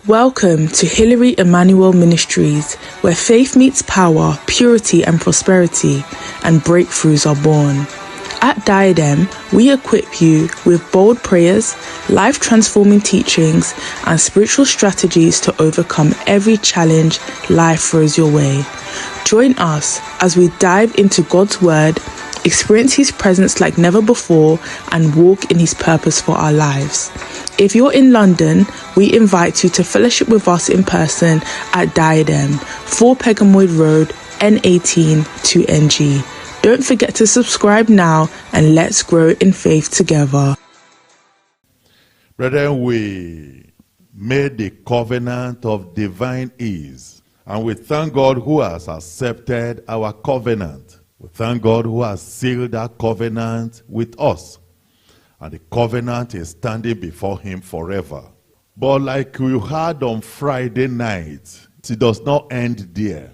Welcome to Hilary Emmanuel Ministries, where faith meets power, purity and prosperity, and breakthroughs are born. At Diadem, we equip you with bold prayers, life-transforming teachings, and spiritual strategies to overcome every challenge life throws your way. Join us as we dive into God's Word, experience His presence like never before, and walk in His purpose for our lives. If you're in London, we invite you to fellowship with us in person at Diadem, 4 Pegamoid Road, N18 2NG. Don't forget to subscribe now and let's grow in faith together. Brethren, we made the covenant of divine ease, and we thank God who has accepted our covenant. We thank God who has sealed that covenant with us. And the covenant is standing before Him forever. But like we had on Friday night, it does not end there.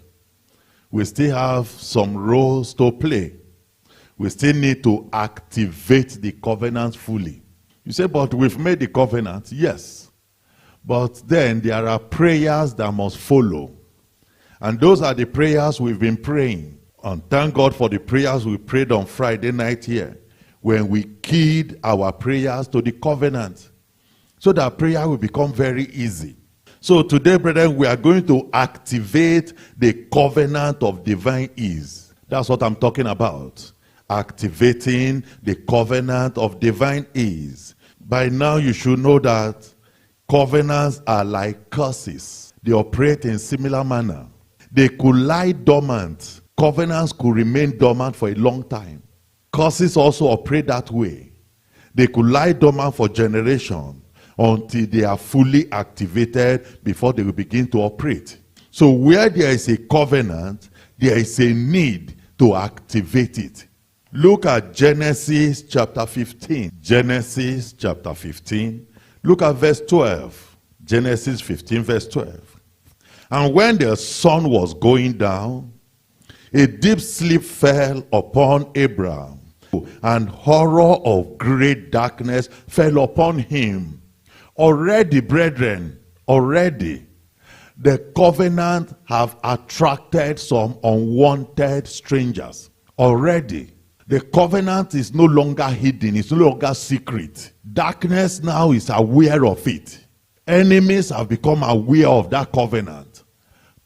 We still have some roles to play. We still need to activate the covenant fully. You say, but we've made the covenant. Yes. But then there are prayers that must follow. And those are the prayers we've been praying. And thank God for the prayers we prayed on Friday night here, when we keyed our prayers to the covenant, so that prayer will become very easy. So today, brethren, we are going to activate the covenant of divine ease. That's what I'm talking about. Activating the covenant of divine ease. By now, you should know that covenants are like curses. They operate in similar manner. They could lie dormant. Covenants could remain dormant for a long time. Curses also operate that way. They could lie dormant for generations until they are fully activated before they will begin to operate. So where there is a covenant, there is a need to activate it. Look at Genesis chapter 15. Genesis chapter 15. Look at verse 12. Genesis 15 verse 12. And when the sun was going down, a deep sleep fell upon Abraham, and horror of great darkness fell upon him. Already, brethren, already, the covenant have attracted some unwanted strangers. Already, the covenant is no longer hidden, it's no longer secret. Darkness now is aware of it. Enemies have become aware of that covenant.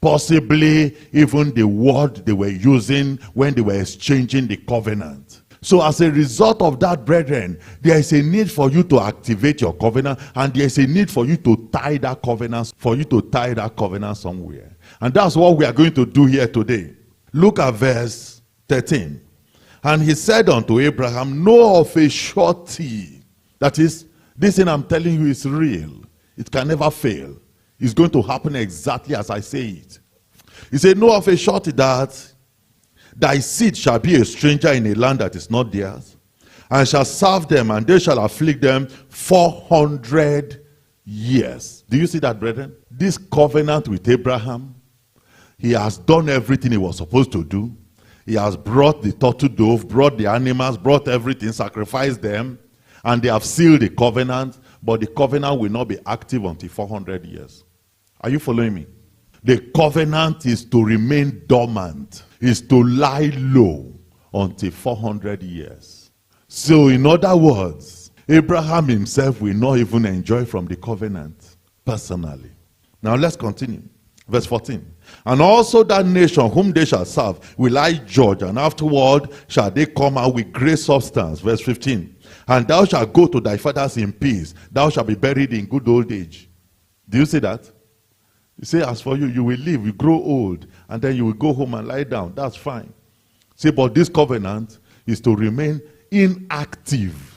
Possibly even the word they were using when they were exchanging the covenant. So as a result of that, brethren, there is a need for you to activate your covenant, and there is a need for you to tie that covenant, somewhere. And that's what we are going to do here today. Look at verse 13. And he said unto Abraham, know of a surety. That is, this thing I'm telling you is real. It can never fail. It's going to happen exactly as I say it. He said, know of a surety that thy seed shall be a stranger in a land that is not theirs, and shall serve them, and they shall afflict them 400 years. Do you see that, brethren? This covenant with Abraham, he has done everything he was supposed to do. He has brought the turtle dove, brought the animals, brought everything, sacrificed them, and they have sealed the covenant, but the covenant will not be active until 400 years. Are you following me? The covenant is to remain dormant, is to lie low until 400 years. So in other words, Abraham himself will not even enjoy from the covenant personally. Now let's continue. Verse 14. And also that nation whom they shall serve will I judge, and afterward shall they come out with great substance. Verse 15. And thou shalt go to thy fathers in peace. Thou shalt be buried in good old age. Do you see that? You say, as for you, you will live, you grow old, and then you will go home and lie down. That's fine. See, but this covenant is to remain inactive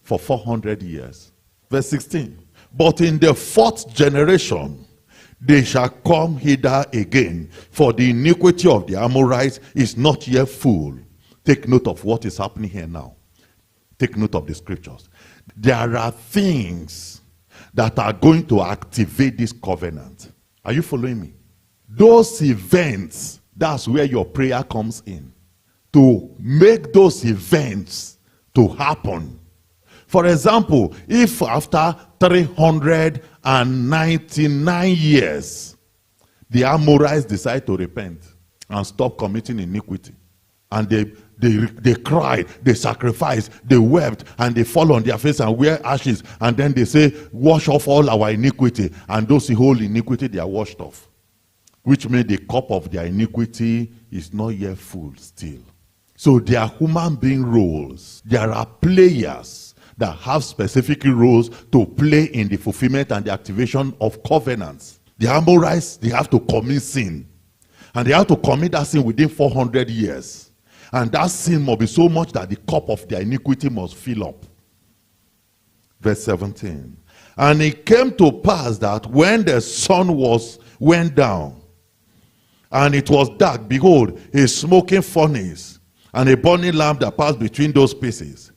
for 400 years. Verse 16. But in the 4th generation, they shall come hither again, for the iniquity of the Amorites is not yet full. Take note of what is happening here now. Take note of the scriptures. There are things that are going to activate this covenant. Are you following me? Those events, that's where your prayer comes in. To make those events to happen For example, if after 399 years, the Amorites decide to repent and stop committing iniquity, and they cried, they sacrificed, they wept, and they fall on their face and wear ashes, and then they say, wash off all our iniquity, and those whole iniquity they are washed off, which means the cup of their iniquity is not yet full still. So there are human being roles. There are players that have specific roles to play in the fulfillment and the activation of covenants. The Amorites, they have to commit sin, and they have to commit that sin within 400 years. And that sin must be so much that the cup of their iniquity must fill up. Verse 17. And it came to pass that when the sun went down, and it was dark, behold, a smoking furnace, and a burning lamp that passed between those pieces.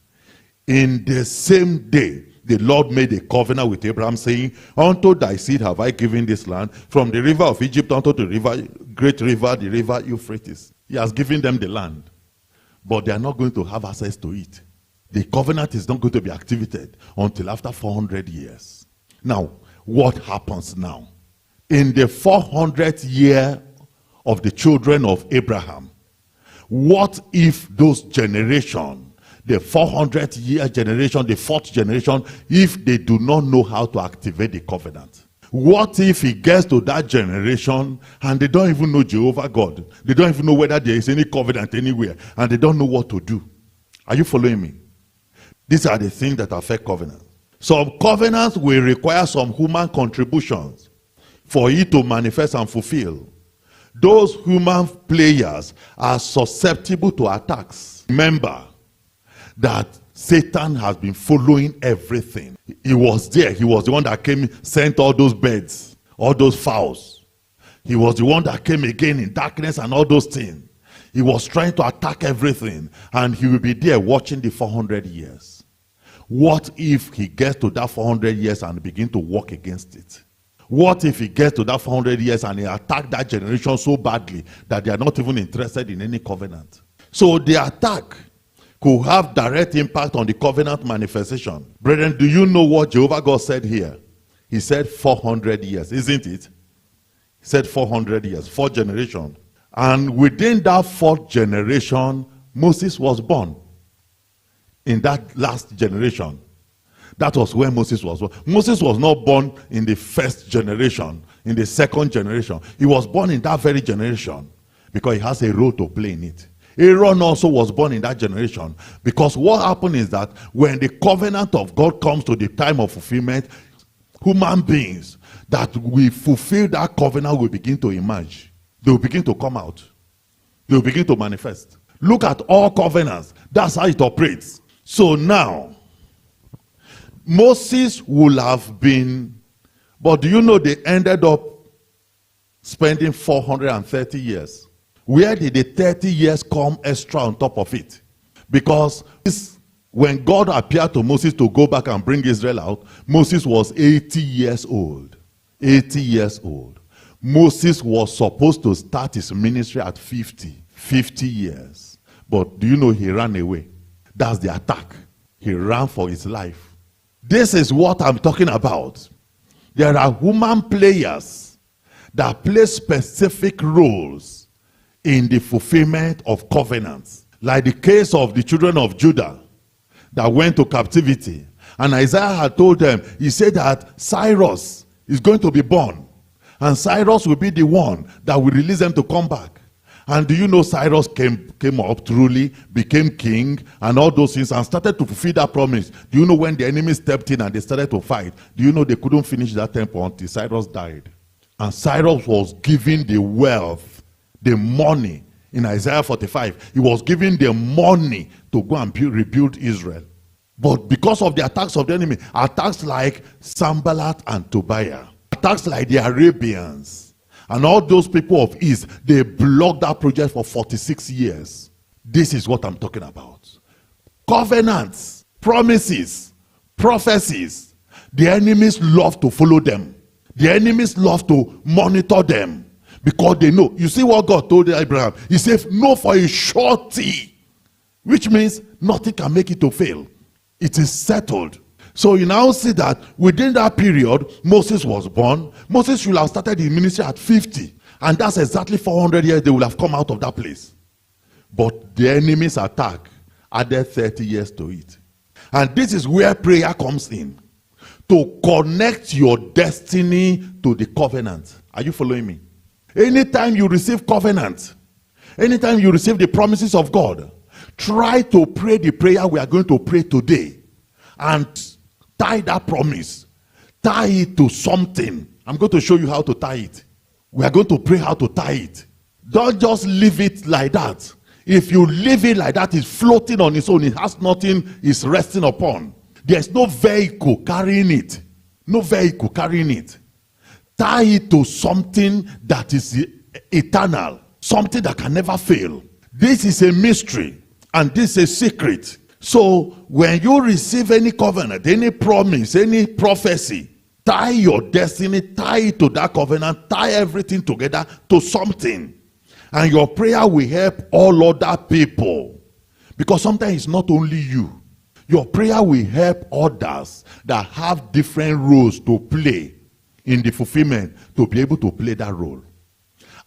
In the same day, the Lord made a covenant with Abraham, saying, unto thy seed have I given this land, from the river of Egypt unto the great river, the river Euphrates. He has given them the land, but they are not going to have access to it. The covenant is not going to be activated until after 400 years. Now, what happens now? In the 400th year of the children of Abraham, what if those generation, the 400th year generation, the 4th generation, if they do not know how to activate the covenant? What if it gets to that generation and they don't even know Jehovah God? They don't even know whether there is any covenant anywhere, and they don't know what to do. Are you following me? These are the things that affect covenant. Some covenants will require some human contributions for it to manifest and fulfill. Those human players are susceptible to attacks. Remember that Satan has been following everything. He was there. He was the one that came, sent all those birds, all those fowls. He was the one that came again in darkness and all those things. He was trying to attack everything, and he will be there watching the 400 years. What if he gets to that 400 years and begin to work against it? What if he gets to that 400 years and he attacks that generation so badly that they are not even interested in any covenant? So the attack could have direct impact on the covenant manifestation. Brethren, do you know what Jehovah God said here? He said 400 years, isn't it? He said 400 years, 4th generation. And within that 4th generation, Moses was born. In that last generation. That was when Moses was born. Moses was not born in the 1st generation, in the 2nd generation. He was born in that very generation because he has a role to play in it. Aaron also was born in that generation, because what happened is that when the covenant of God comes to the time of fulfillment, human beings that will fulfill that covenant will begin to emerge. They will begin to come out. They will begin to manifest. Look at all covenants. That's how it operates. So now, Moses would have been, but do you know they ended up spending 430 years? Where did the 30 years come extra on top of it? Because when God appeared to Moses to go back and bring Israel out, Moses was 80 years old. 80 years old. Moses was supposed to start his ministry at 50 years. But do you know he ran away? That's the attack. He ran for his life. This is what I'm talking about. There are human players that play specific roles in the fulfillment of covenants. Like the case of the children of Judah that went to captivity. And Isaiah had told them, he said that Cyrus is going to be born. And Cyrus will be the one that will release them to come back. And do you know Cyrus came up truly, became king, and all those things, and started to fulfill that promise. Do you know when the enemy stepped in and they started to fight? Do you know they couldn't finish that temple until Cyrus died? And Cyrus was given the wealth, the money. In Isaiah 45, he was given the money to go and rebuild Israel. But because of the attacks of the enemy, attacks like Sanballat and Tobiah, attacks like the Arabians, and all those people of East, they blocked that project for 46 years. This is what I'm talking about. Covenants, promises, prophecies. The enemies love to follow them. The enemies love to monitor them because they know. You see what God told Abraham? He said, know for a surety, which means nothing can make it to fail. It is settled. So you now see that within that period, Moses was born. Moses should have started his ministry at 50. And that's exactly 400 years they will have come out of that place. But the enemy's attack added 30 years to it. And this is where prayer comes in. To connect your destiny to the covenant. Are you following me? Anytime you receive covenant, anytime you receive the promises of God, try to pray the prayer we are going to pray today. And tie that promise. Tie it to something. I'm going to show you how to tie it. We are going to pray how to tie it. Don't just leave it like that. If you leave it like that, it's floating on its own. It has nothing it's resting upon. There's no vehicle carrying it. No vehicle carrying it. Tie it to something that is eternal. Something that can never fail. This is a mystery. And this is a secret. So when you receive any covenant, any promise, any prophecy, tie your destiny, tie it to that covenant, tie everything together to something. And your prayer will help all other people. Because sometimes it's not only you. Your prayer will help others that have different roles to play in the fulfillment to be able to play that role.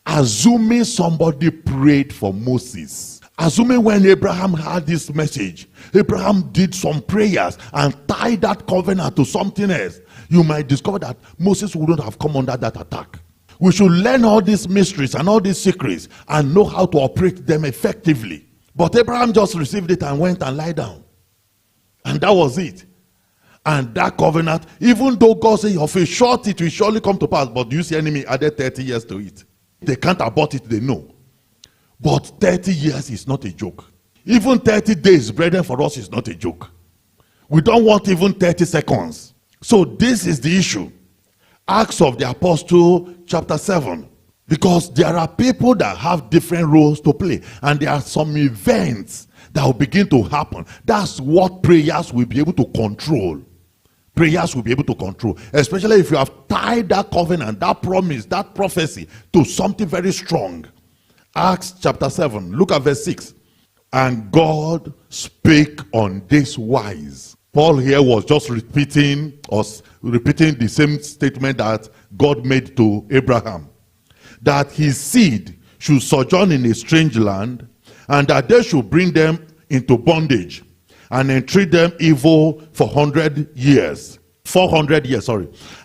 Assuming somebody prayed for Moses. Assuming when Abraham had this message, Abraham did some prayers and tied that covenant to something else. You might discover that Moses wouldn't have come under that attack. We should learn all these mysteries and all these secrets and know how to operate them effectively. But Abraham just received it and went and lied down. And that was it. And that covenant, even though God said, of a short it will surely come to pass, but do you see enemy added 30 years to it? They can't abort it, they know. But 30 years is not a joke. Even 30 days, brethren, for us is not a joke. We don't want even 30 seconds. So this is the issue. Acts of the Apostle, chapter 7. Because there are people that have different roles to play. And there are some events that will begin to happen. That's what prayers will be able to control. Prayers will be able to control. Especially if you have tied that covenant, that promise, that prophecy to something very strong. Acts chapter 7. Look at verse 6. And God spake on this wise. Paul here was just repeating the same statement that God made to Abraham. That his seed should sojourn in a strange land, and that they should bring them into bondage, and entreat them evil for 400 years.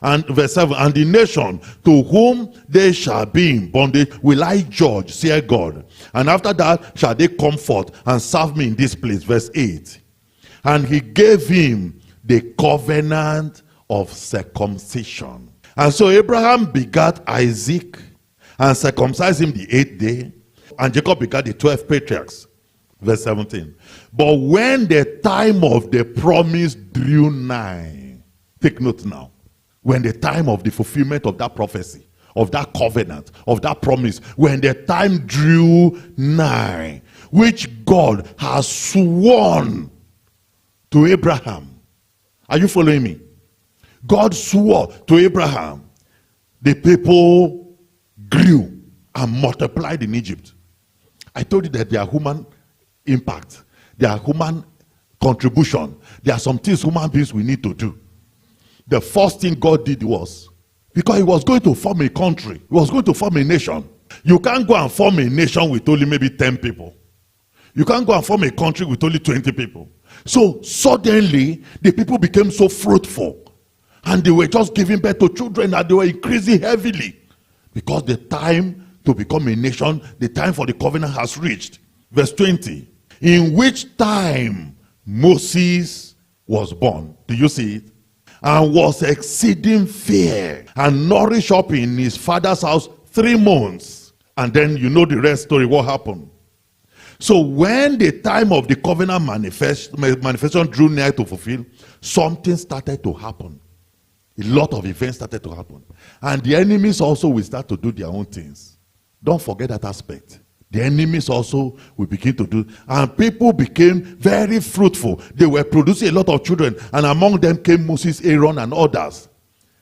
And verse 7, and the nation to whom they shall be in bondage will I judge, saith God. And after that shall they come forth and serve me in this place. Verse 8. And he gave him the covenant of circumcision. And so Abraham begat Isaac and circumcised him the 8th day. And Jacob begat the 12 patriarchs. Verse 17. But when the time of the promise drew nigh, take note now. When the time of the fulfillment of that prophecy, of that covenant, of that promise, when the time drew nigh, which God has sworn to Abraham. Are you following me? God swore to Abraham. The people grew and multiplied in Egypt. I told you that there are human impact. There are human contribution. There are some things human beings we need to do. The first thing God did was, because he was going to form a country, he was going to form a nation. You can't go and form a nation with only maybe 10 people. You can't go and form a country with only 20 people. So suddenly, the people became so fruitful. And they were just giving birth to children and they were increasing heavily. Because the time to become a nation, the time for the covenant has reached. Verse 20. In which time Moses was born. Do you see it? And was exceeding fair. And nourished up in his father's house 3 months. And then you know the rest story, what happened. So when the time of the covenant manifestation drew near to fulfill, something started to happen. A lot of events started to happen. And the enemies also will start to do their own things. Don't forget that aspect. The enemies also will begin to do. And people became very fruitful. They were producing a lot of children. And among them came Moses, Aaron, and others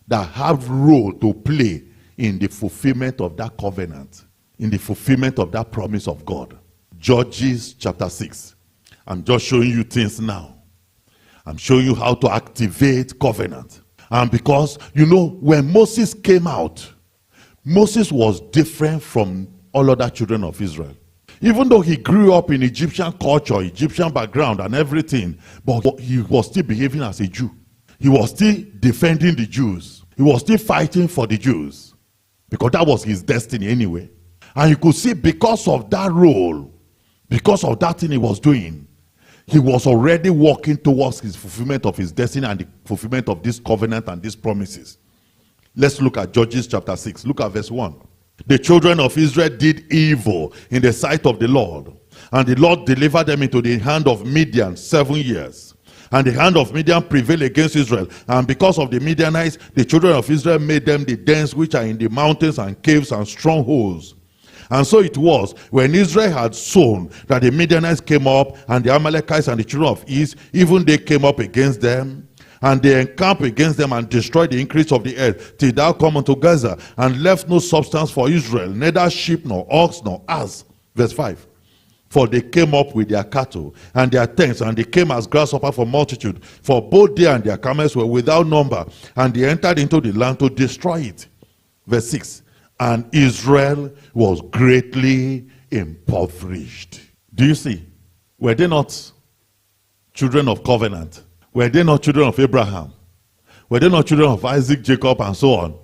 that have role to play in the fulfillment of that covenant. In the fulfillment of that promise of God. Judges chapter 6. I'm just showing you things now. I'm showing you how to activate covenant. And because, when Moses came out, Moses was different from all other children of Israel. Even though he grew up in Egyptian culture, Egyptian background and everything, but he was still behaving as a Jew. He was still defending the Jews. He was still fighting for the Jews, because that was his destiny anyway. And you could see, because of that role, because of that thing he was doing, he was already walking towards his fulfillment of his destiny and the fulfillment of this covenant and these promises. Let's look at Judges chapter 6. Look at verse 1. The children of Israel did evil in the sight of the Lord, and the Lord delivered them into the hand of Midian 7 years. And the hand of Midian prevailed against Israel. And because of the Midianites, the children of Israel made them the dens which are in the mountains and caves and strongholds. And so it was, when Israel had sown, that the Midianites came up, and the Amalekites and the children of East, even they came up against them. And they encamped against them and destroyed the increase of the earth, till thou come unto Gaza, and left no substance for Israel, neither sheep nor ox nor ass. Verse 5. For they came up with their cattle and their tents, and they came as grasshopper for multitude. For both they and their camels were without number, and they entered into the land to destroy it. Verse 6. And Israel was greatly impoverished. Do you see? Were they not children of covenant? Were they not children of Abraham? Were they not children of Isaac, Jacob, and so on?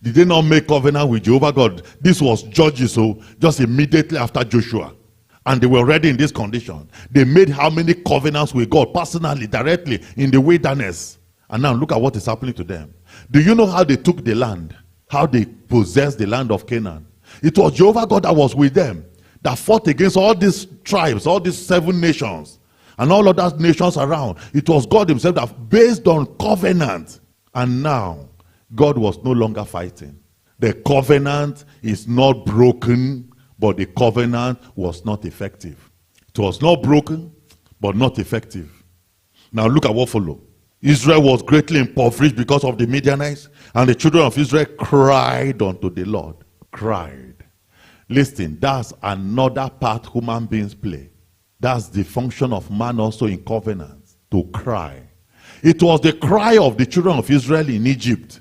Did they not make covenant with Jehovah God? This was Judges, so just immediately after Joshua. And they were already in this condition. They made how many covenants with God personally, directly, in the wilderness. And now look at what is happening to them. Do you know how they took the land? How they possessed the land of Canaan? It was Jehovah God that was with them, that fought against all these tribes, all these 7 nations, and all other nations around. It was God himself that, based on covenant. And now, God was no longer fighting. The covenant is not broken, but the covenant was not effective. It was not broken, but not effective. Now look at what followed. Israel was greatly impoverished because of the Midianites, and the children of Israel cried unto the Lord. Cried. Listen, that's another part human beings play. That's the function of man also in covenant, to cry. It was the cry of the children of Israel in Egypt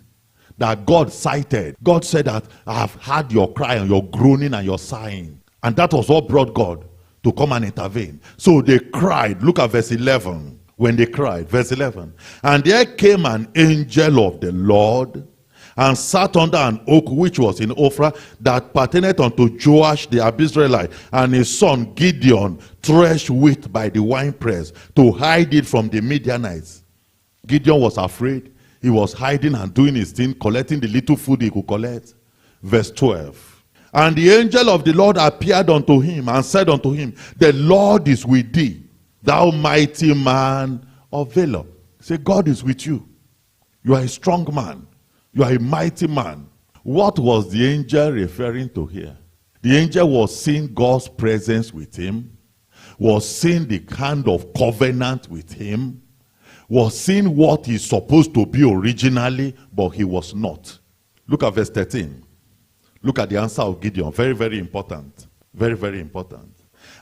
that God cited. God said that, I have heard your cry and your groaning and your sighing. And that was what brought God to come and intervene. So they cried. Look at verse 11. When they cried, verse 11. And there came an angel of the Lord, and sat under an oak which was in Ophrah, that pertained unto Joash the Abizraelite, and his son Gideon threshed wheat by the winepress, to hide it from the Midianites. Gideon was afraid. He was hiding and doing his thing, collecting the little food he could collect. Verse 12. And the angel of the Lord appeared unto him, and said unto him, the Lord is with thee, thou mighty man of valor. Say, God is with you. You are a strong man. You are a mighty man. What was the angel referring to here? The angel was seeing God's presence with him, was seeing the hand of covenant with him, was seeing what he's supposed to be originally, but he was not. Look at verse 13. Look at the answer of Gideon. Very, very important. Very, very important.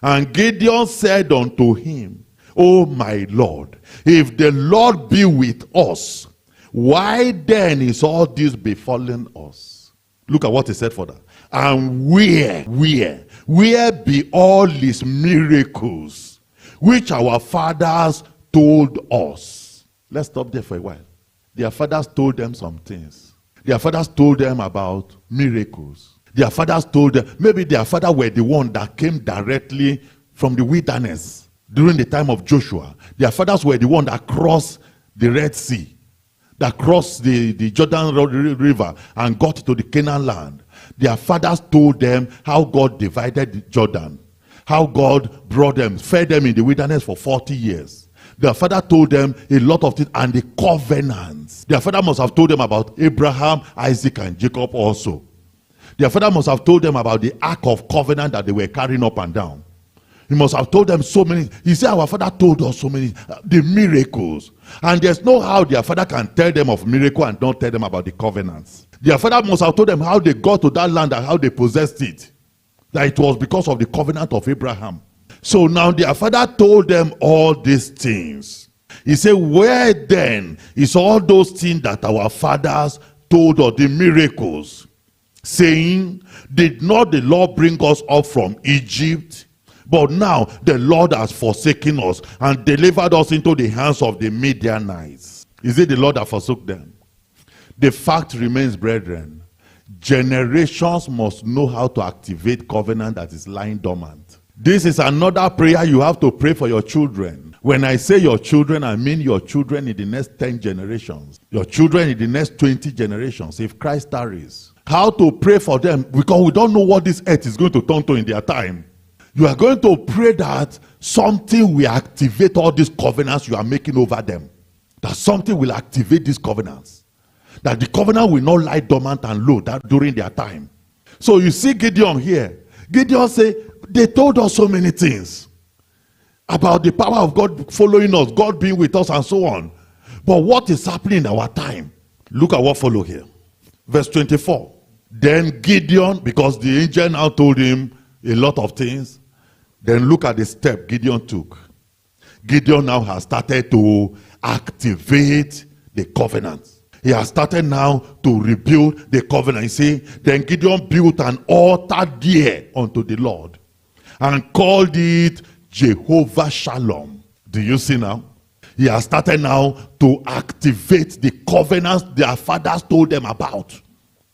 And Gideon said unto him, O my Lord, if the Lord be with us, why then is all this befallen us? Look at what he said further. And where be all his miracles, which our fathers told us? Let's stop there for a while. Their fathers told them some things. Their fathers told them about miracles. Their fathers told them, maybe their father were the one that came directly from the wilderness during the time of Joshua. Their fathers were the one that crossed the Red Sea, that crossed the Jordan River and got to the Canaan land. Their fathers told them how God divided the Jordan, how God brought them, fed them in the wilderness for 40 years. Their father told them a lot of things, and the covenants. Their father must have told them about Abraham, Isaac, and Jacob also. Their father must have told them about the ark of covenant that they were carrying up and down. He must have told them so many. He said, our father told us so many, the miracles. And there's no how their father can tell them of miracle and not tell them about the covenants. Their father must have told them how they got to that land and how they possessed it. That it was because of the covenant of Abraham. So now their father told them all these things. He said, where then is all those things that our fathers told of the miracles, saying, did not the Lord bring us up from Egypt? But now the Lord has forsaken us and delivered us into the hands of the Midianites. Is it the Lord that forsook them? The fact remains, brethren, generations must know how to activate covenant that is lying dormant. This is another prayer you have to pray for your children. When I say your children, I mean your children in the next 10 generations. Your children in the next 20 generations, if Christ tarries. How to pray for them, because we don't know what this earth is going to turn to in their time. You are going to pray that something will activate all these covenants you are making over them. That something will activate these covenants. That the covenant will not lie dormant and low that during their time. So you see Gideon here. Gideon say, they told us so many things about the power of God following us, God being with us and so on. But what is happening in our time? Look at what follow here. Verse 24. Then Gideon, because the angel now told him a lot of things, then look at the step Gideon took. Gideon now has started to activate the covenant. He has started now to rebuild the covenant. You see, then Gideon built an altar there unto the Lord and called it Jehovah Shalom. Do you see now? He has started now to activate the covenants their fathers told them about.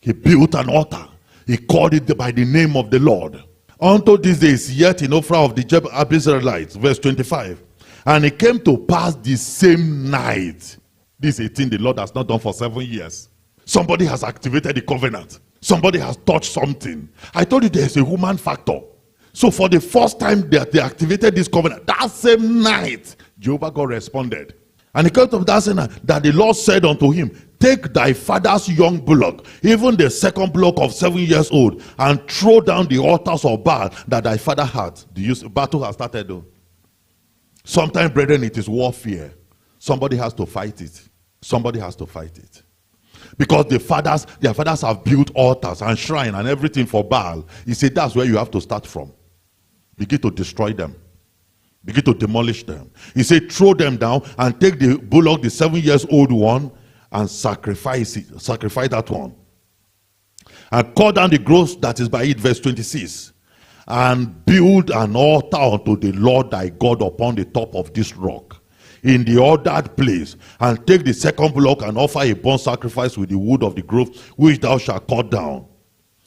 He built an altar. He called it by the name of the Lord. Unto this day is yet in Ophrah of the Israelites. Verse 25. And it came to pass the same night. This 18 the Lord has not done for 7 years. Somebody has activated the covenant. Somebody has touched something. I told you there is a human factor. So for the first time that they activated this covenant, that same night, Jehovah God responded. And it came to that same night that the Lord said unto him, take thy father's young bullock, even the second bullock of 7 years old, and throw down the altars of Baal that thy father had. The battle has started though. Sometimes, brethren, it is warfare. Somebody has to fight it. Somebody has to fight it. Because their fathers have built altars and shrine and everything for Baal. He said that's where you have to start from. Begin to destroy them. Begin to demolish them. He said throw them down and take the bullock, the 7 years old one, and sacrifice it. Sacrifice that one. And cut down the growth that is by it. Verse 26. And build an altar unto the Lord thy God upon the top of this rock, in the ordered place, and take the second block and offer a burnt sacrifice with the wood of the grove which thou shalt cut down.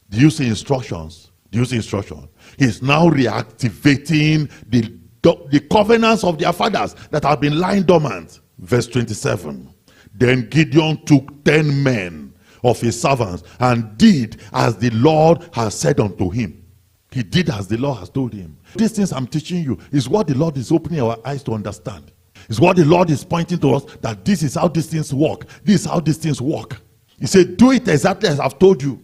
Do you see instructions? Do you see instruction? He's now reactivating the covenants of their fathers that have been lying dormant. Verse 27. Then Gideon took 10 men of his servants and did as the Lord has said unto him. He did as the Lord has told him. These things I'm teaching you is what the Lord is opening our eyes to understand. It's what the Lord is pointing to us, that this is how these things work. This is how these things work. He said, do it exactly as I've told you.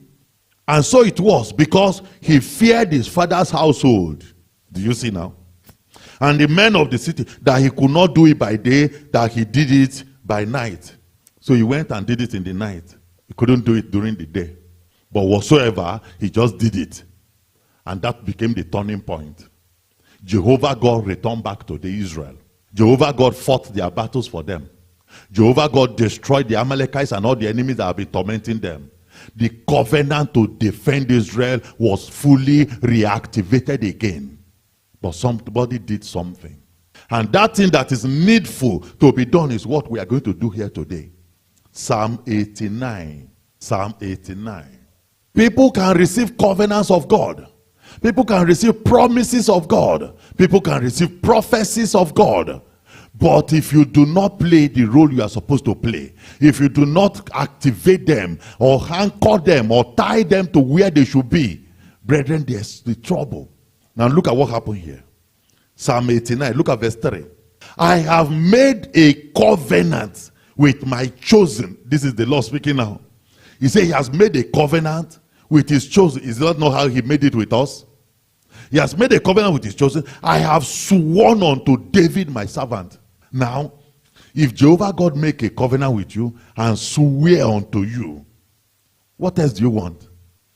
And so it was, because he feared his father's household. Do you see now? And the men of the city, that he could not do it by day, that he did it by night. So he went and did it in the night. He couldn't do it during the day. But whatsoever, he just did it. And that became the turning point. Jehovah God returned back to the Israel. Jehovah God fought their battles for them. Jehovah God destroyed the Amalekites and all the enemies that have been tormenting them. The covenant to defend Israel was fully reactivated again. But somebody did something. And that thing that is needful to be done is what we are going to do here today. Psalm 89. Psalm 89. People can receive covenants of God. People can receive promises of God. People can receive prophecies of God. But if you do not play the role you are supposed to play, if you do not activate them or anchor them or tie them to where they should be, brethren, there's the trouble. Now look at what happened here. Psalm 89, look at verse 3. I have made a covenant with my chosen. This is the Lord speaking now. He said he has made a covenant with his chosen. Is that not how he made it with us? He has made a covenant with his chosen. I have sworn unto David my servant. Now, if Jehovah God make a covenant with you and swear unto you, what else do you want?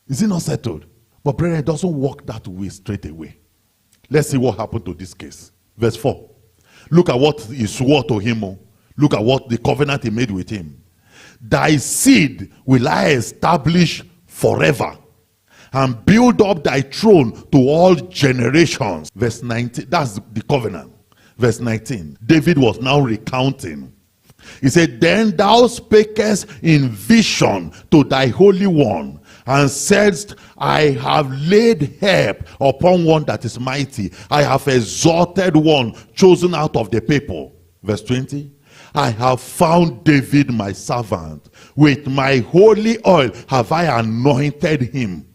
Is it not settled? But brethren, it doesn't work that way straight away. Let's see what happened to this case. Verse 4. Look at what he swore to him. Look at what the covenant he made with him. Thy seed will I establish forever, and build up thy throne to all generations. Verse 19, that's the covenant. Verse 19, David was now recounting. He said, then thou spakest in vision to thy Holy One, and saidst, I have laid help upon one that is mighty. I have exalted one chosen out of the people. Verse 20, I have found David my servant. With my holy oil have I anointed him.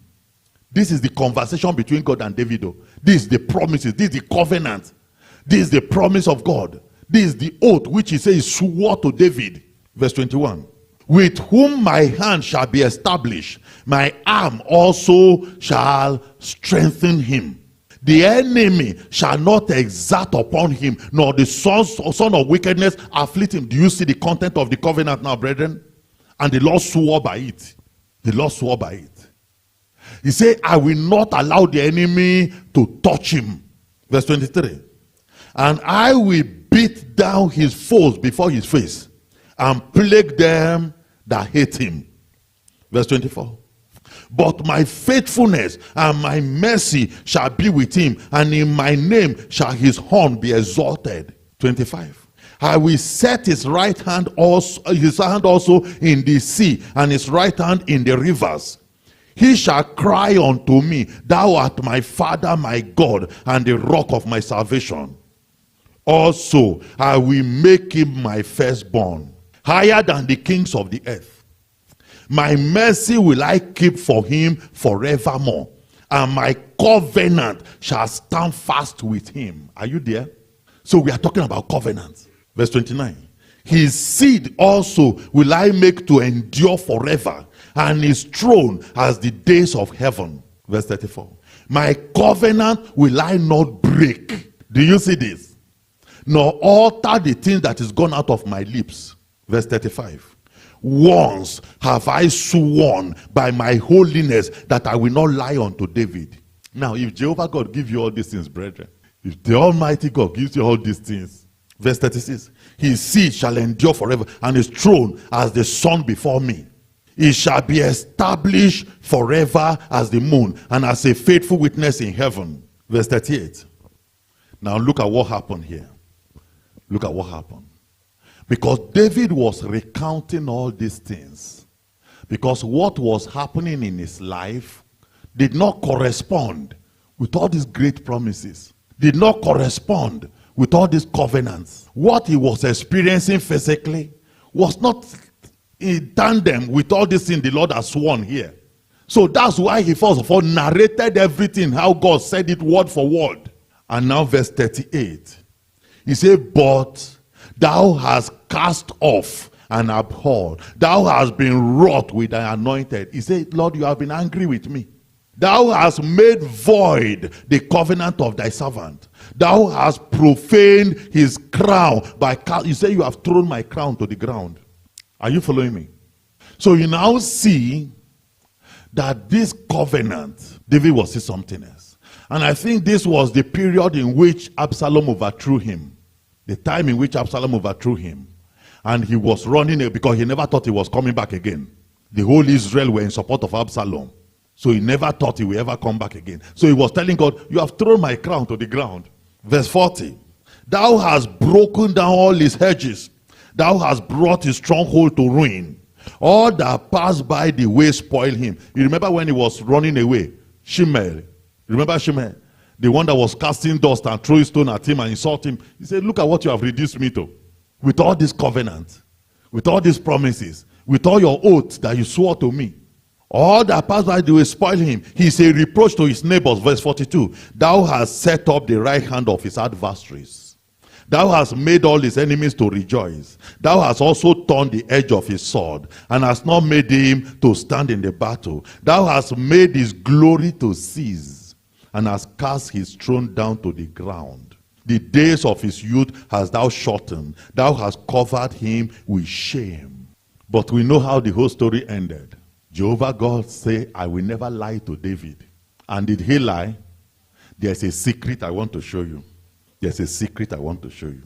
This is the conversation between God and David. This is the promises. This is the covenant. This is the promise of God. This is the oath which he says swore to David. Verse 21. With whom my hand shall be established, my arm also shall strengthen him. The enemy shall not exert upon him, nor the son of wickedness afflict him. Do you see the content of the covenant now, brethren? And the Lord swore by it. The Lord swore by it. He said, I will not allow the enemy to touch him. Verse 23. And I will beat down his foes before his face, and plague them that hate him. Verse 24. But my faithfulness and my mercy shall be with him, and in my name shall his horn be exalted. 25. I will set his right hand also, in the sea, and his right hand in the rivers. He shall cry unto me, thou art my Father, my God, and the rock of my salvation. Also, I will make him my firstborn, higher than the kings of the earth. My mercy will I keep for him forevermore, and my covenant shall stand fast with him. Are you there? So we are talking about covenant. Verse 29. His seed also will I make to endure forever, and his throne as the days of heaven. Verse 34. My covenant will I not break. Do you see this? Nor alter the thing that is gone out of my lips. Verse 35. Once have I sworn by my holiness that I will not lie unto David. Now, if Jehovah God gives you all these things, brethren, if the Almighty God gives you all these things, verse 36, his seed shall endure forever, and his throne as the sun before me. It shall be established forever as the moon, and as a faithful witness in heaven. Verse 38. Now look at what happened here. Look at what happened. Because David was recounting all these things. Because what was happening in his life did not correspond with all these great promises. Did not correspond with all these covenants. What he was experiencing physically was not in tandem with all these things the Lord has sworn here. So that's why he first of all narrated everything, how God said it word for word. And now verse 38. He said, but thou hast cast off and abhorred. Thou hast been wroth with thy anointed. He said, Lord, you have been angry with me. Thou hast made void the covenant of thy servant. Thou hast profaned his crown by you say you have thrown my crown to the ground. Are you following me? So you now see that this covenant, David was saying something else. And I think this was the period in which Absalom overthrew him. The time in which Absalom overthrew him. And he was running because he never thought he was coming back again. The whole Israel were in support of Absalom. So he never thought he would ever come back again. So he was telling God, you have thrown my crown to the ground. Verse 40. Thou hast broken down all his hedges. Thou hast brought his stronghold to ruin. All that passed by the way spoil him. You remember when he was running away? Shimei. Remember Shimei? The one that was casting dust and throwing stone at him and insult him. He said, look at what you have reduced me to. With all this covenant, with all these promises, with all your oaths that you swore to me. All that passed by the way spoil him. He is a reproach to his neighbors. Verse 42. Thou hast set up the right hand of his adversaries. Thou hast made all his enemies to rejoice. Thou hast also turned the edge of his sword, and hast not made him to stand in the battle. Thou hast made his glory to cease, and hast cast his throne down to the ground. The days of his youth hast thou shortened. Thou hast covered him with shame. But we know how the whole story ended. Jehovah God said, I will never lie to David. And did he lie? There's a secret I want to show you. There's a secret I want to show you.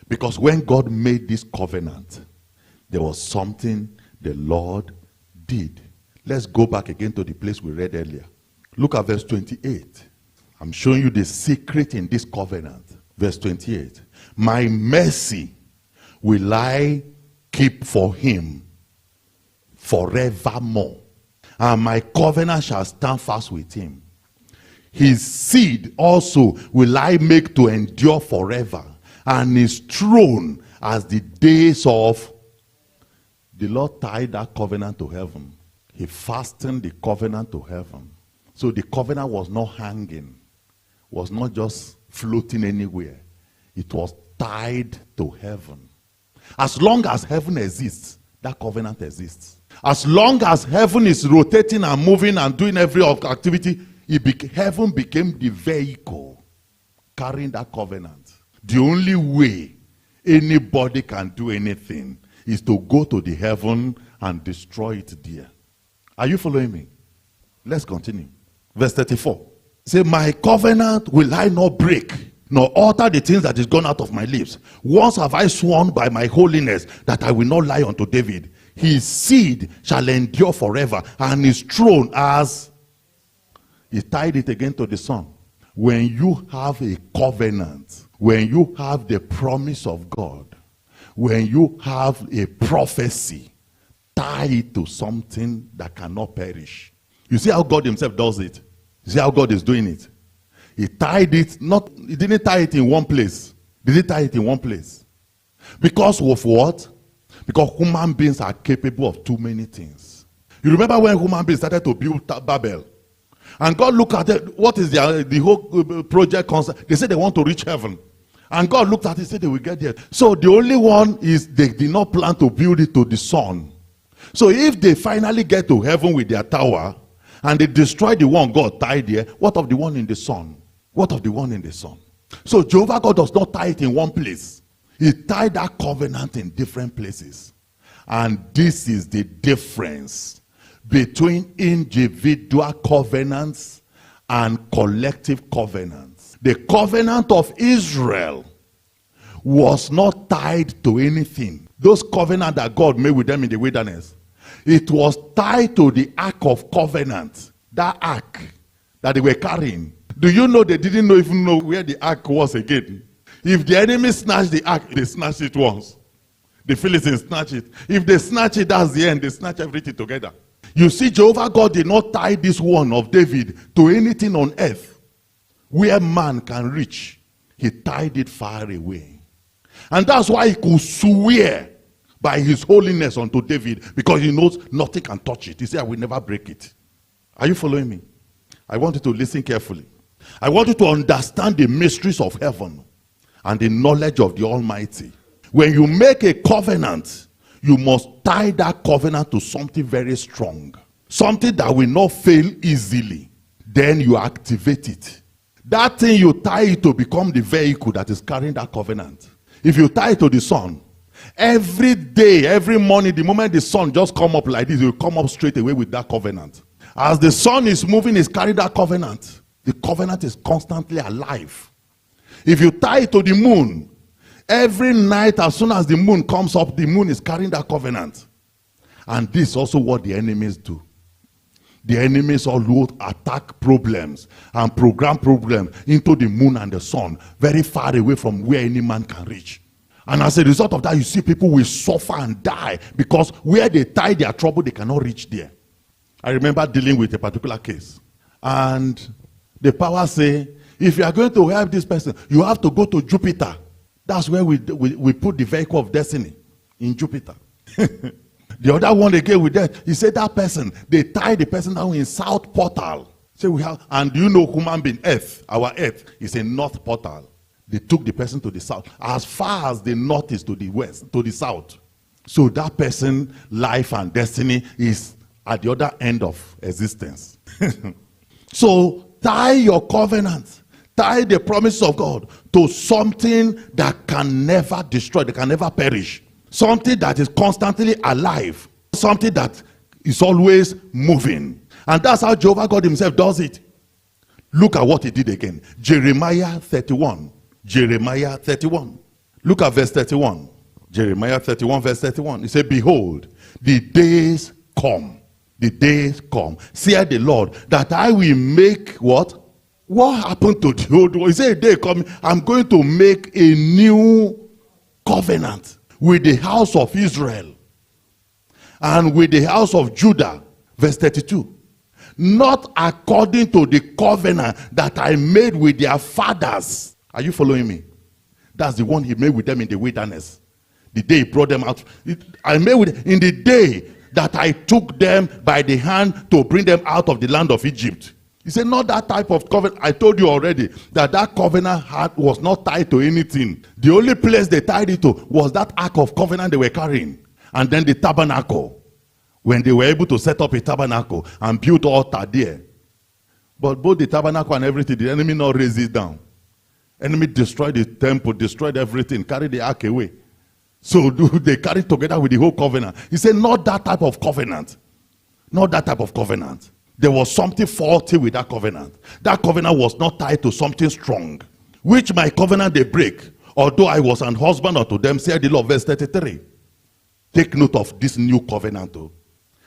Because when God made this covenant, there was something the Lord did. Let's go back again to the place we read earlier. Look at verse 28. I'm showing you the secret in this covenant. Verse 28. My mercy will I keep for him forevermore, and my covenant shall stand fast with him. His seed also will I make to endure forever, and his throne as the days of... The Lord tied that covenant to heaven. He fastened the covenant to heaven. So the covenant was not hanging, was not just floating anywhere. It was tied to heaven. As long as heaven exists, that covenant exists. As long as heaven is rotating and moving and doing every activity, heaven became the vehicle carrying that covenant. The only way anybody can do anything is to go to the heaven and destroy it there. Are you following me? Let's continue. Verse 34. Say, my covenant will I not break, nor alter the things that is gone out of my lips. Once have I sworn by my holiness that I will not lie unto David. His seed shall endure forever, and his throne as... He tied it again to the sun. When you have a covenant, when you have the promise of God, when you have a prophecy, tie it to something that cannot perish. You see how God himself does it? You see how God is doing it? He tied it, he didn't tie it in one place. Did he tie it in one place? Because of what? Because human beings are capable of too many things. You remember when human beings started to build Babel? And God looked at it, what is the whole project concept? They said they want to reach heaven. And God looked at it and said they will get there. So the only one is they did not plan to build it to the sun. So if they finally get to heaven with their tower and they destroy the one God tied there, what of the one in the sun? What of the one in the sun? So Jehovah God does not tie it in one place. He tied that covenant in different places. And this is the difference between individual covenants and collective covenants. The covenant of Israel was not tied to anything. Those covenants that God made with them in the wilderness, it was tied to the Ark of Covenant. That ark that they were carrying. Do you know they didn't even know where the ark was again? If the enemy snatched the ark, they snatched it once. The Philistines snatched it. If they snatch it, that's the end. They snatch everything together. You see, Jehovah God did not tie this one of David to anything on earth where man can reach. He tied it far away. And that's why he could swear by his holiness unto David, because he knows nothing can touch it. He said, I will never break it. Are you following me? I want you to listen carefully. I want you to understand the mysteries of heaven and the knowledge of the Almighty. When you make a covenant, you must tie that covenant to something very strong. Something that will not fail easily. Then you activate it. That thing you tie it to become the vehicle that is carrying that covenant. If you tie it to the sun, every day, every morning, the moment the sun just come up like this, it will come up straight away with that covenant. As the sun is moving, it's carrying that covenant. The covenant is constantly alive. If you tie it to the moon, every night as soon as the moon comes up, the moon is carrying that covenant. And this is also what the enemies do. The enemies always attack problems and program problems into the moon and the sun, very far away from where any man can reach. And as a result of that, you see people will suffer and die because where they tie their trouble, they cannot reach there. I remember dealing with a particular case. And the power say, if you are going to help this person, you have to go to Jupiter. That's where we put the vehicle of destiny, in Jupiter. The other one again with that, he said that person, they tie the person down in South Portal. So we have, and do you know human being, Earth, our Earth is a North Portal. They took the person to the south, as far as the north is to the west, to the south. So that person, life and destiny is at the other end of existence. So tie your covenant, tie the promise of God to something that can never destroy, that can never perish. Something that is constantly alive. Something that is always moving. And that's how Jehovah God himself does it. Look at what he did again. Jeremiah 31. Jeremiah 31. Look at verse 31. Jeremiah 31 verse 31. He said, behold, the days come. The days come, saith the Lord, that I will make what? What happened to the old one? He said, a day coming, I'm going to make a new covenant with the house of Israel and with the house of Judah. Verse 32. Not according to the covenant that I made with their fathers. Are you following me? That's the one he made with them in the wilderness. The day he brought them out. I made with in the day that I took them by the hand to bring them out of the land of Egypt. He said, not that type of covenant. I told you already that that covenant was not tied to anything. The only place they tied it to was that ark of covenant they were carrying. And then the tabernacle. When they were able to set up a tabernacle and build altar there. But both the tabernacle and everything, the enemy not raise it down. Enemy destroyed the temple, destroyed everything, carried the ark away. So they carried together with the whole covenant. He said, not that type of covenant. Not that type of covenant. There was something faulty with that covenant. That covenant was not tied to something strong. Which my covenant they break. Although I was an husband unto them, said the Lord. Verse 33. Take note of this new covenant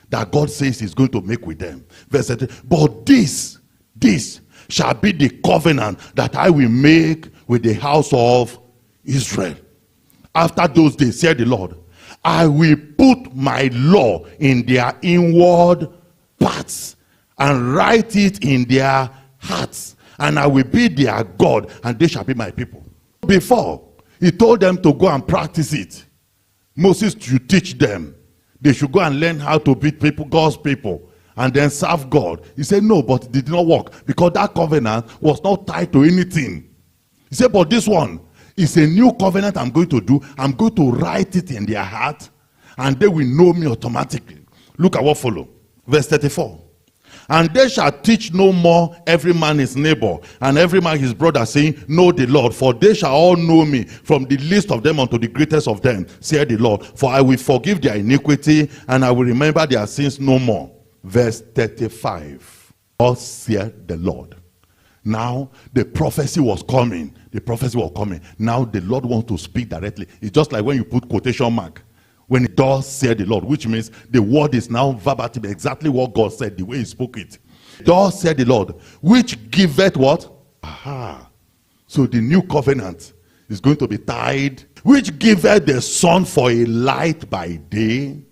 that God says he's going to make with them. Verse 33. But this shall be the covenant that I will make with the house of Israel. After those days, said the Lord, I will put my law in their inward parts and write it in their hearts, and I will be their God, and they shall be my people. Before, he told them to go and practice it. Moses should teach them. They should go and learn how to be people, God's people, and then serve God. He said, no, but it did not work, because that covenant was not tied to anything. He said, but this one, it's a new covenant I'm going to do. I'm going to write it in their heart, and they will know me automatically. Look at what follows. Verse 34. And they shall teach no more every man his neighbor, and every man his brother, saying, know the Lord. For they shall all know me, from the least of them unto the greatest of them, saith the Lord. For I will forgive their iniquity, and I will remember their sins no more. Verse 35. Thus saith the Lord. Now the prophecy was coming. The prophecy was coming. Now the Lord wants to speak directly. It's just like when you put quotation mark. When it does say the Lord, which means the word is now verbatim, exactly what God said, the way he spoke it. Thus said the Lord, which giveth what? Aha. So the new covenant is going to be tied, which giveth the sun for a light by day,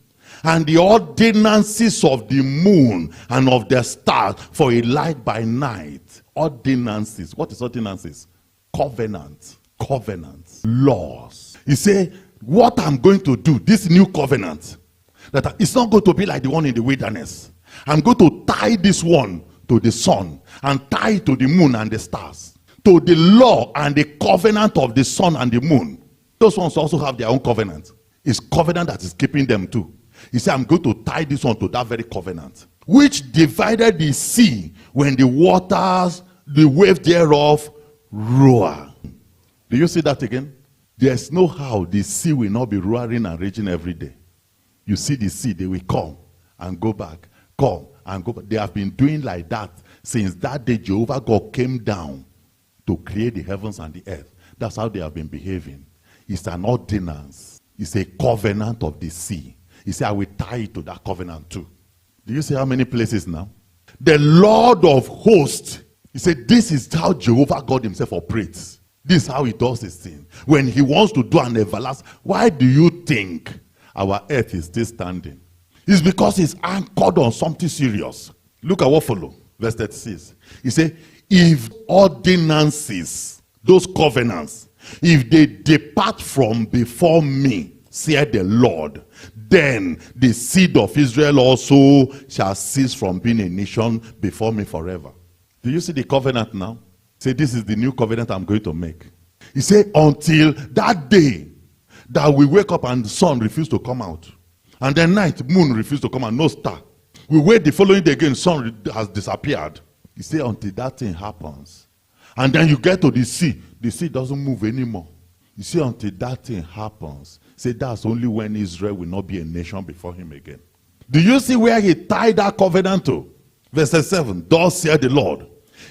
and the ordinances of the moon and of the stars for a light by night. Ordinances. What is ordinances? Covenant. Covenants. Laws. He said, what I'm going to do, this new covenant, that it's not going to be like the one in the wilderness. I'm going to tie this one to the sun and tie it to the moon and the stars, to the law and the covenant of the sun and the moon. Those ones also have their own covenant. It's covenant that is keeping them too. He said, I'm going to tie this one to that very covenant, which divided the sea when the waters, the wave thereof, roar. Do you see that again? There's no how the sea will not be roaring and raging every day. You see the sea, they will come and go back, come and go back. They have been doing like that since that day Jehovah God came down to create the heavens and the earth. That's how they have been behaving. It's an ordinance. It's a covenant of the sea. He said, I will tie it to that covenant too. Do you see how many places now? The Lord of hosts. He said, this is how Jehovah God himself operates. This is how he does his thing. When he wants to do an everlasting, why do you think our earth is still standing? It's because it's anchored on something serious. Look at what follows. Verse 36. He said, if ordinances, those covenants, if they depart from before me, saith the Lord, then the seed of Israel also shall cease from being a nation before me forever. Do you see the covenant now? Say, this is the new covenant I'm going to make. He said, until that day that we wake up and the sun refuses to come out, and then night, moon refuses to come out, no star. We wait the following day again, sun has disappeared. He said, until that thing happens. And then you get to the sea doesn't move anymore. You see, until that thing happens, say that's only when Israel will not be a nation before him again. Do you see where he tied that covenant to? Verse 7, thus saith the Lord,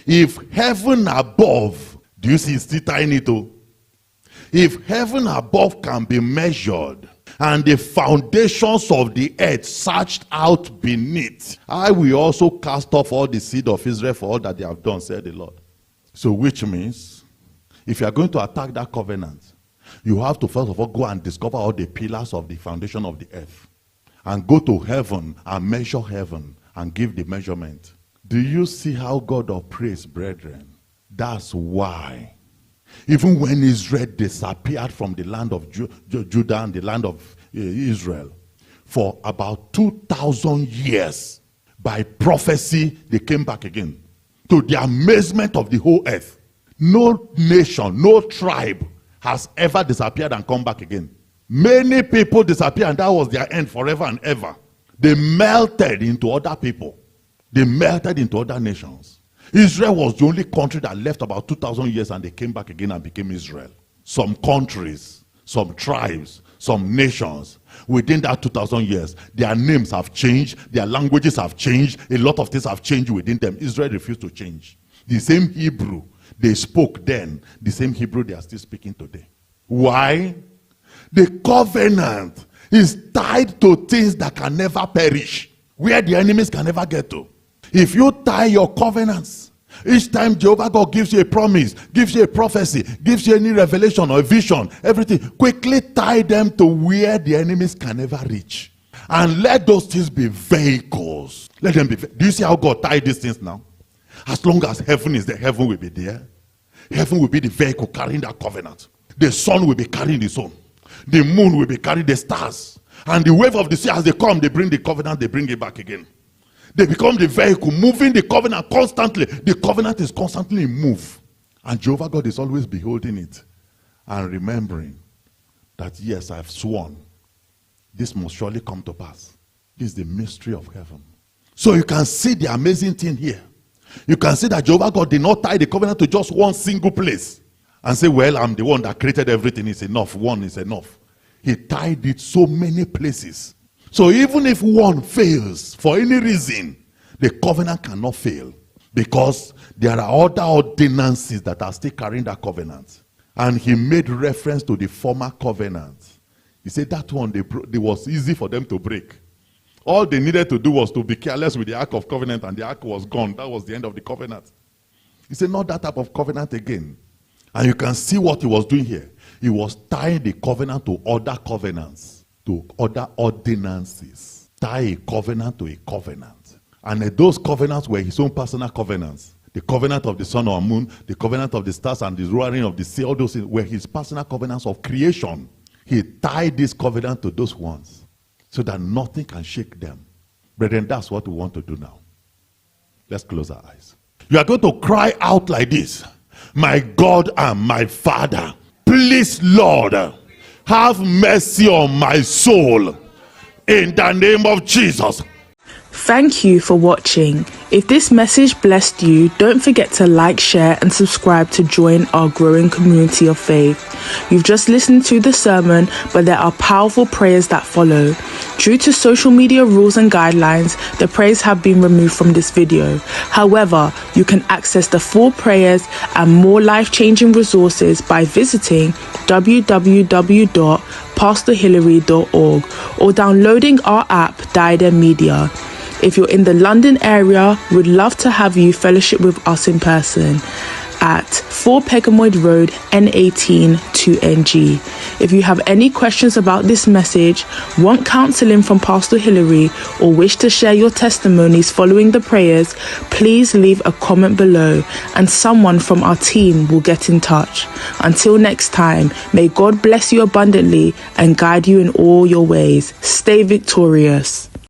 if heaven above, do you see he's still tying it to? If heaven above can be measured, and the foundations of the earth searched out beneath, I will also cast off all the seed of Israel for all that they have done, said the Lord. So which means, if you are going to attack that covenant, you have to first of all go and discover all the pillars of the foundation of the earth, and go to heaven and measure heaven and give the measurement. Do you see how God operates, brethren? That's why even when Israel disappeared from the land of Judah and the land of Israel for about 2,000 years, by prophecy they came back again. To the amazement of the whole earth, no nation, no tribe has ever disappeared and come back again. Many people disappeared and that was their end forever and ever. They melted into other people. They melted into other nations. Israel was the only country that left about 2,000 years and they came back again and became Israel. Some countries, some tribes, some nations, within that 2,000 years, their names have changed, their languages have changed, a lot of things have changed within them. Israel refused to change. The same Hebrew they spoke then, the same Hebrew they are still speaking today. Why? The covenant is tied to things that can never perish, where the enemies can never get to. If you tie your covenants, each time Jehovah God gives you a promise, gives you a prophecy, gives you any revelation or a vision, everything, quickly tie them to where the enemies can never reach. And let those things be vehicles. Let them be. Do you see how God tied these things now? As long as heaven is there, heaven will be there. Heaven will be the vehicle carrying that covenant. The sun will be carrying the sun. The moon will be carrying the stars. And the wave of the sea, as they come, they bring the covenant, they bring it back again. They become the vehicle, moving the covenant constantly. The covenant is constantly in move. And Jehovah God is always beholding it and remembering that, yes, I have sworn. This must surely come to pass. This is the mystery of heaven. So you can see the amazing thing here. You can see that Jehovah God did not tie the covenant to just one single place and say, well, I'm the one that created everything. It's enough. One is enough. He tied it so many places. So even if one fails for any reason, the covenant cannot fail, because there are other ordinances that are still carrying that covenant. And he made reference to the former covenant. He said that one, it was easy for them to break. All they needed to do was to be careless with the Ark of Covenant, and the Ark was gone. That was the end of the covenant. He said, not that type of covenant again. And you can see what he was doing here. He was tying the covenant to other covenants, to other ordinances. Tie a covenant to a covenant. And those covenants were his own personal covenants. The covenant of the sun or moon, the covenant of the stars and the roaring of the sea, all those things were his personal covenants of creation. He tied this covenant to those ones so that nothing can shake them. Brethren, that's what we want to do now. Let's close our eyes. You are going to cry out like this. My God and my Father, please, Lord, have mercy on my soul. In the name of Jesus. Thank you for watching. If this message blessed you, don't forget to like, share and subscribe to join our growing community of faith. You've just listened to the sermon, but there are powerful prayers that follow. Due to social media rules and guidelines, the prayers have been removed from this video. However, you can access the full prayers and more life-changing resources by visiting www.pastorhillary.org or downloading our app, Diadem Media. If you're in the London area, we'd love to have you fellowship with us in person at 4 Pegamoid Road, N18 2NG. If you have any questions about this message, want counseling from Pastor Hillary, or wish to share your testimonies following the prayers, please leave a comment below and someone from our team will get in touch. Until next time, may God bless you abundantly and guide you in all your ways. Stay victorious.